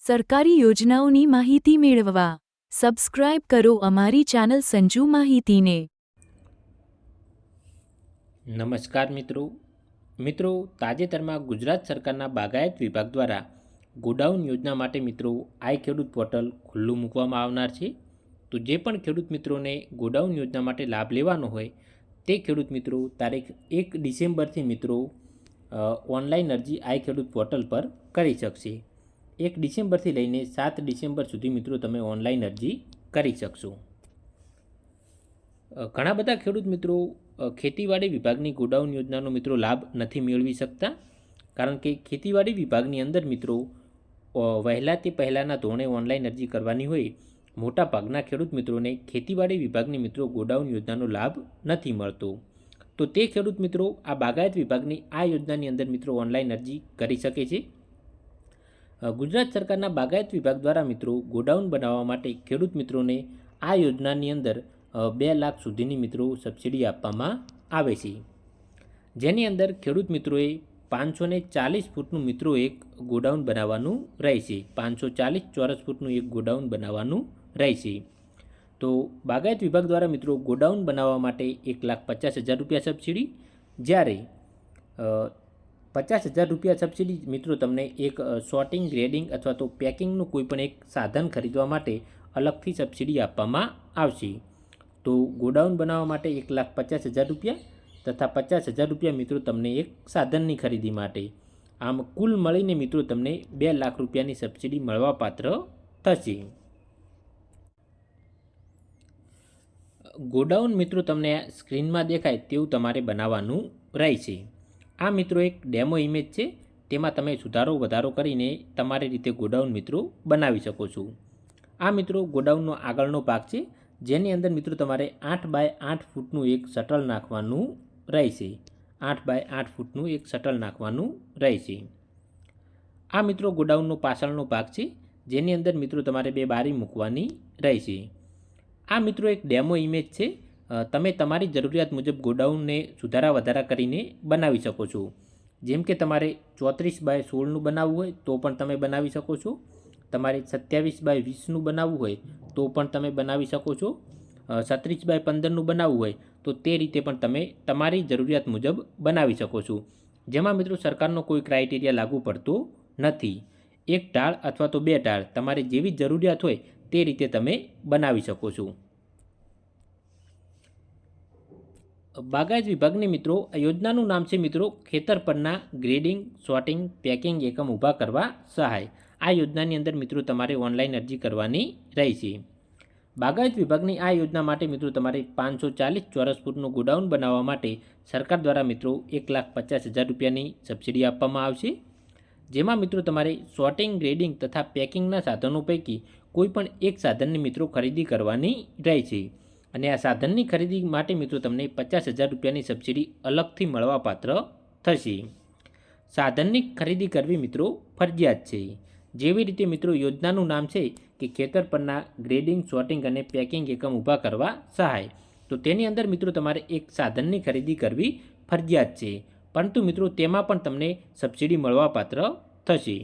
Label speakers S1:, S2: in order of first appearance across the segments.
S1: સરકારી યોજનાઓની માહિતી મેળવવા સબસ્ક્રાઇબ કરો અમારી ચેનલ સંજુ માહિતીને।
S2: નમસ્કાર મિત્રો, તાજેતરમાં ગુજરાત સરકારના બાગાયત વિભાગ દ્વારા ગોડાઉન યોજના માટે મિત્રો આઈ ખેડૂત પોર્ટલ ખુલ્લું મૂકવામાં આવનાર છે। તો જે પણ ખેડૂત મિત્રોને ગોડાઉન યોજના માટે લાભ લેવાનો હોય તે ખેડૂત મિત્રો તારીખ 1 ડિસેમ્બરથી મિત્રો ઓનલાઈન અરજી આઈ ખેડૂત પોર્ટલ પર કરી શકશે। 1 ડિસેમ્બરથી લઈને 7 ડિસેમ્બર સુધી મિત્રો તમે ઓનલાઈન અરજી કરી શકશો। ઘણા બધા ખેડૂત મિત્રો ખેતીવાડી વિભાગની ગોડાઉન યોજનાનો મિત્રો લાભ નથી મેળવી શકતા, કારણ કે ખેતીવાડી વિભાગની અંદર મિત્રો વહેલા તે પહેલાંના ધોરણે ઓનલાઈન અરજી કરવાની હોય મોટા ભાગના ખેડૂત મિત્રોને ખેતીવાડી વિભાગની મિત્રો ગોડાઉન યોજનાનો લાભ નથી મળતો। તો તે ખેડૂત મિત્રો આ બાગાયત વિભાગની આ યોજનાની અંદર મિત્રો ઓનલાઈન અરજી કરી શકે છે। ગુજરાત સરકારના બાગાયત વિભાગ દ્વારા મિત્રો ગોડાઉન બનાવવા માટે ખેડૂત મિત્રોને આ યોજનાની અંદર 2 લાખ સુધીની મિત્રો સબસિડી આપવામાં આવે છે, જેની અંદર ખેડૂત મિત્રોએ 540 ફૂટનું મિત્રો એક ગોડાઉન બનાવવાનું રહેશે। 540 ચોરસ ફૂટનું એક ગોડાઉન બનાવવાનું રહેશે। તો બાગાયત વિભાગ દ્વારા મિત્રો ગોડાઉન બનાવવા માટે 1,50,000 રૂપિયા સબસિડી, જ્યારે 50,000 રૂપિયા સબસિડી મિત્રો તમને એક સોર્ટિંગ, ગ્રેડિંગ અથવા તો પેકિંગનું કોઈપણ એક સાધન ખરીદવા માટે અલગથી સબસિડી આપવામાં આવશે। તો ગોડાઉન બનાવવા માટે 1,50,000 રૂપિયા તથા 50,000 રૂપિયા મિત્રો તમને એક સાધનની ખરીદી માટે, આમ કુલ મળીને મિત્રો તમને 2 લાખ રૂપિયાની સબસિડી મળવાપાત્ર થશે। ગોડાઉન મિત્રો તમને સ્ક્રીનમાં દેખાય તેવું તમારે બનાવવાનું રહેશે। આ મિત્રો એક ડેમો ઇમેજ છે, તેમાં તમે સુધારો વધારો કરીને તમારી રીતે ગોડાઉન મિત્રો બનાવી શકો છો। આ મિત્રો ગોડાઉનનો આગળનો ભાગ છે, જેની અંદર મિત્રો તમારે 8 બાય 8 ફૂટનું એક શટલ નાખવાનું રહેશે। 8 બાય 8 ફૂટનું એક શટલ નાખવાનું રહેશે। આ મિત્રો ગોડાઉનનો પાછળનો ભાગ છે, જેની અંદર મિત્રો તમારે 2 બારી મૂકવાની રહેશે। આ મિત્રો એક ડેમો ઇમેજ છે, તમે તમારી જરૂરિયાત મુજબ ગોડાઉનને સુધારા વધારા કરીને બનાવી શકો છો। જેમ કે તમારે 34 બાય 16નું બનાવવું હોય તો પણ તમે બનાવી શકો છો, તમારે 27 બાય 20નું બનાવવું હોય તો પણ તમે બનાવી શકો છો, 36 બાય 15નું બનાવવું હોય તો તે રીતે પણ તમે તમારી જરૂરિયાત મુજબ બનાવી શકો છો, જેમાં મિત્રો સરકારનો કોઈ ક્રાઇટેરિયા લાગુ પડતો નથી। એક ઢાળ અથવા તો 2 ઢાળ તમારી જેવી જરૂરિયાત હોય તે રીતે તમે બનાવી શકો છો। બાગાયત વિભાગની મિત્રો આ યોજનાનું નામ છે મિત્રો ખેતર પરના ગ્રેડિંગ, સોર્ટિંગ, પેકિંગ એકમ ઊભા કરવા સહાય। આ યોજનાની અંદર મિત્રો તમારે ઓનલાઈન અરજી કરવાની રહેશે। બાગાયત વિભાગની આ યોજના માટે મિત્રો તમારે 540 ચોરસ ફૂટનું ગોડાઉન બનાવવા માટે સરકાર દ્વારા મિત્રો 1,50,000 રૂપિયાની સબસિડી આપવામાં આવશે, જેમાં મિત્રો તમારે સોર્ટિંગ, ગ્રેડિંગ તથા પેકિંગના સાધનો પૈકી કોઈપણ એક સાધનની મિત્રો ખરીદી કરવાની રહેશે, અને આ સાધનની ખરીદી માટે મિત્રો તમને 50,000 રૂપિયાની સબસિડી અલગથી મળવાપાત્ર થશે। સાધનની ખરીદી કરવી મિત્રો ફરજિયાત છે। જેવી રીતે મિત્રો યોજનાનું નામ છે કે ખેતર પરના ગ્રેડિંગ, સોર્ટિંગ અને પેકિંગ એકમ ઊભા કરવા સહાય, તો તેની અંદર મિત્રો તમારે એક સાધનની ખરીદી કરવી ફરજિયાત છે, પરંતુ મિત્રો તેમાં પણ તમને સબસિડી મળવાપાત્ર થશે।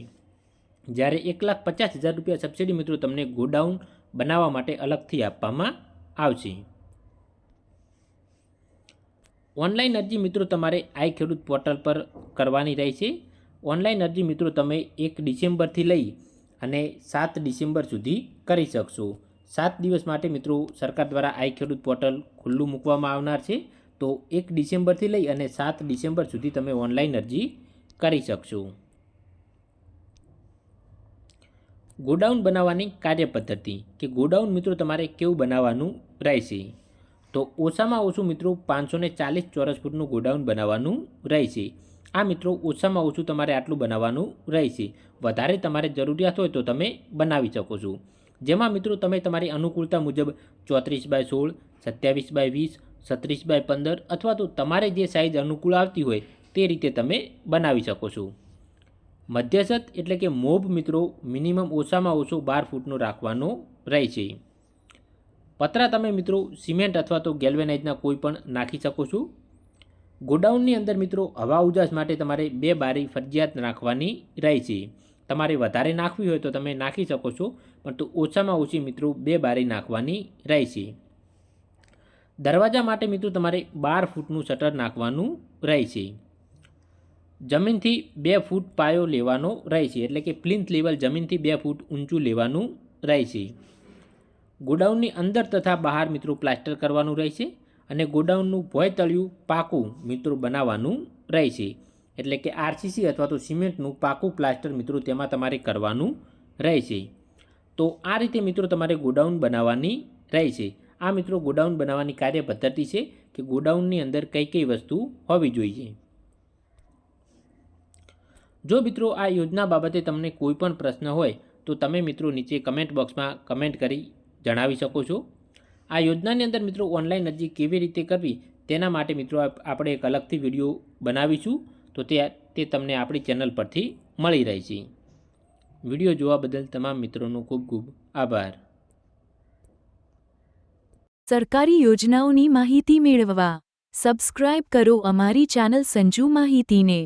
S2: જ્યારે 1,50,000 રૂપિયા સબસિડી મિત્રો તમને ગોડાઉન બનાવવા માટે અલગથી આપવામાં આવશે। ઓનલાઈન અરજી મિત્રો તમારે આઈ ખેડૂત પોર્ટલ પર કરવાની રહેશે। ઓનલાઈન અરજી મિત્રો તમે 1 ડિસેમ્બરથી લઈ અને 7 ડિસેમ્બર સુધી કરી શકશો। 7 દિવસ માટે મિત્રો સરકાર દ્વારા આઈ ખેડૂત પોર્ટલ ખુલ્લું મૂકવામાં આવનાર છે, તો 1 ડિસેમ્બરથી લઈ અને 7 ડિસેમ્બર સુધી તમે ઓનલાઈન અરજી કરી શકશો। ગોડાઉન બનાવવાની કાર્યપદ્ધતિ કે ગોડાઉન મિત્રો તમારે કેવું બનાવવાનું રહેશે, તો ઓછામાં ઓછું મિત્રો 540 ચોરસ ફૂટનું ગોડાઉન બનાવવાનું રહેશે। આ મિત્રો ઓછામાં ઓછું તમારે આટલું બનાવવાનું રહેશે, વધારે તમારે જરૂરિયાત હોય તો તમે બનાવી શકો છો, જેમાં મિત્રો તમે તમારી અનુકૂળતા મુજબ 34 બાય 16, 27 બાય 20, 36 બાય 15 અથવા તો તમારે જે સાઇઝ અનુકૂળ આવતી હોય તે રીતે તમે બનાવી શકો છો। મધ્યસ્થ એટલે કે મોબ મિત્રો મિનિમમ ઓછામાં ઓછો 12 ફૂટનો રાખવાનો રહેશે। પતરા તમે મિત્રો સિમેન્ટ અથવા તો ગેલ્વેનાઇઝના કોઈ પણ નાખી શકો છો। ગોડાઉનની અંદર મિત્રો હવા ઉજાસ માટે તમારે 2 બારી ફરજિયાત રાખવાની રહેશે, તમારે વધારે નાખવી હોય તો તમે નાખી શકો છો, પરંતુ ઓછામાં ઓછી મિત્રો 2 બારી નાખવાની રહેશે. દરવાજા માટે મિત્રો તમારે 12 ફૂટનું શટર નાખવાનું રહેશે. જમીનથી 2 ફૂટ પાયો લેવાનો રહેશે, એટલે કે પ્લિન્થ લેવલ જમીનથી 2 ફૂટ ઊંચું લેવાનું રહેશે. ગોડાઉનની અંદર તથા બહાર મિત્રો પ્લાસ્ટર કરવાનું રહેશે અને ગોડાઉનનું ભોંય તળિયું પાકું મિત્રો બનાવવાનું રહેશે, એટલે કે આરસીસી અથવા તો સિમેન્ટનું પાકું પ્લાસ્ટર મિત્રો તેમાં તમારે કરવાનું રહેશે. તો આ રીતે મિત્રો તમારે ગોડાઉન બનાવવાની રહેશે. આ મિત્રો ગોડાઉન બનાવવાની કાર્ય પદ્ધતિ છે કે ગોડાઉનની અંદર કઈ કઈ વસ્તુ હોવી જોઈએ. જો મિત્રો આ યોજના બાબતે તમને કોઈ પણ પ્રશ્ન હોય તો તમે મિત્રો નીચે કમેન્ટ બોક્સમાં કમેન્ટ કરી જણાવી શકો છો. આ યોજનાની અંદર મિત્રો ઓનલાઈન અરજી કેવી રીતે કરવી તેના માટે મિત્રો આપણે એક અલગથી વિડીયો બનાવીશું, તો તે તમને આપણી ચેનલ પરથી મળી રહેશે. વિડીયો જોવા બદલ તમામ મિત્રોનો ખૂબ ખૂબ આભાર.
S1: સરકારી યોજનાઓની માહિતી મેળવવા સબસ્ક્રાઇબ કરો અમારી ચેનલ સંજુ માહિતીને.